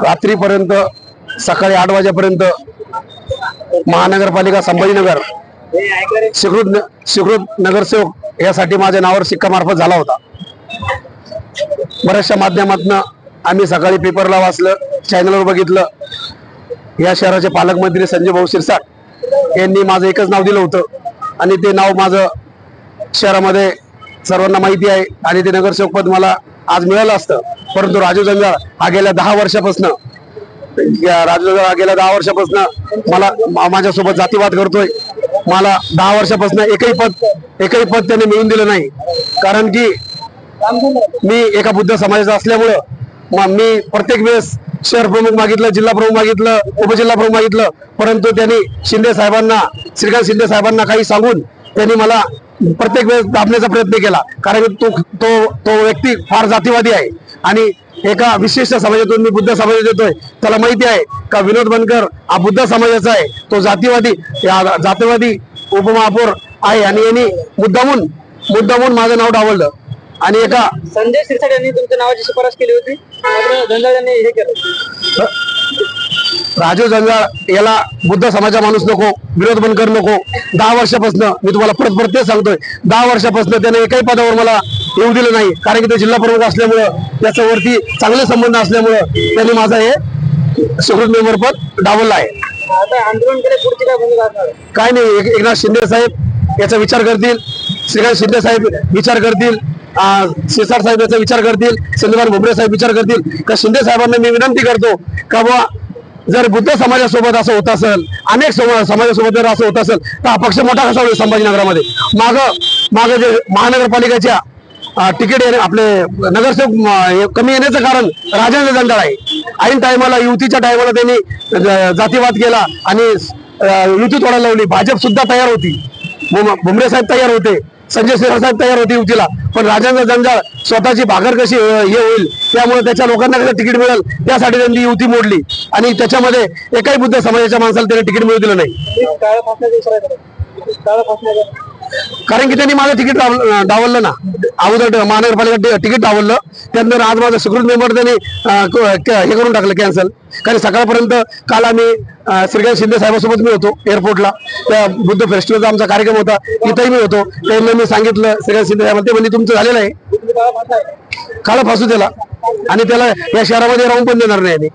रात्रीपर्यंत सकाळी 8 वाजेपर्यंत महानगरपालिका संभाजीनगर स्वीकृत नगरसेवक यासाठी माझ्या नावावर शिक्का मार्फत झाला होता। बऱ्याचशा माध्यमातून आम्ही सकाळी पेपरला वाचलं, चॅनलवर बघितलं, या शहराचे पालकमंत्री संजय भाऊ शिरसाट यांनी माझं एकच नाव दिलं होतं आणि ते नाव माझं शहरामध्ये सर्वांना माहिती आहे आणि ते नगरसेवक पद मला आज मिळालं असतं। परंतु राजू जंजाळ हा गेल्या 10 वर्षापासून मला माझ्यासोबत जातीवाद करतोय। मला 10 वर्षापासून एकही पद त्याने मिळून दिलं नाही, कारण की मी एका बुद्ध समाजाचा असल्यामुळं मी प्रत्येक वेळेस शहर प्रमुख मागितलं, जिल्हा प्रमुख मागितलं, उपजिल्हा प्रमुख मागितलं, परंतु त्यांनी श्रीकांत शिंदे साहेबांना काही सांगून त्यांनी मला प्रत्येक वेळेस दाबण्याचा प्रयत्न केला, कारण तो व्यक्ती फार जातीवादी आहे आणि एका विशिष्ट समाजातून मी बुद्ध समाजात येतोय। त्याला माहिती आहे का विनोद बनकर हा बुद्ध समाजाचा आहे, तो जातीवादी उपमहापौर आहे आणि यांनी मुद्दामून माझं नाव डावललं आणि एका संजय शिरसाट यांनी तुमच्या नावाची शिफारस केली होती, मात्र जंजाळ यांनी हे केलं। राजू जंजाळ याला बुद्ध समाजा माणूस नको, विनोद बनकर नको। 10 वर्षापासून मी तुम्हाला परत तेच सांगतोय, 10 वर्षापासून त्याने एकही पदावर मला येऊ दिलं नाही, कारण की ते जिल्हा प्रमुख असल्यामुळं, त्याच्यावरती चांगले संबंध असल्यामुळं त्यांनी माझा हे सुहृद मेंबर पद डावललं आहे। आता आंदोलन केले, पुढची काय भूमिका असणार? काय नाही, एकनाथ शिंदे साहेब याचा विचार करतील, श्रीकांत शिंदे साहेब विचार करतील, शिरसाट साहेब याचा विचार करतील, चंद्रकांत भुमरे साहेब विचार करतील। का शिंदे साहेबांना मी विनंती करतो का बुवा जर बुद्ध समाजासोबत असं होत असेल, अनेक समाजासोबत जर असं होत असेल तर हा पक्ष मोठा कसा होईल संभाजीनगरामध्ये? माग जे महानगरपालिकेच्या तिकीट आपले नगरसेवक कमी येण्याचं कारण राजेंद्र जंजाळ आहे। ऐन टायमाला युतीच्या टायमाला त्यांनी जातीवाद केला आणि युती तोडायला लावली। भाजप सुद्धा तयार होती, भुमरे साहेब तयार होते, संजय शिरसाट साहेब तयार होते युतीला, पण राजेंद्र जंजाळ स्वतःची भाकर कशी हे होईल त्यामुळे त्याच्या लोकांना कसं तिकीट मिळेल त्यासाठी त्यांनी युती मोडली आणि त्याच्यामध्ये एकाही बुद्ध समाजाच्या माणसाला त्यांनी तिकीट मिळू दिलं नाही, कारण की त्यांनी माझं तिकीट डावललं ना। अगोदर महानगरपालिका तिकीट डावललं, त्यानंतर आज माझं सुहृद मेंबर त्यांनी हे करून टाकलं, कॅन्सल। कारण सकाळपर्यंत काल आम्ही श्रीकांत शिंदे साहेबांसोबत मी होतो एअरपोर्टला, त्या बुद्ध फेस्टिवलचा आमचा कार्यक्रम होता, तिथेही मी होतो। त्यांना मी सांगितलं श्रीकांत शिंदे साहेबांना, ते म्हणजे तुमचं झालेलं आहे, काळा फासू त्याला आणि त्याला या शहरामध्ये राहून पण देणार नाही।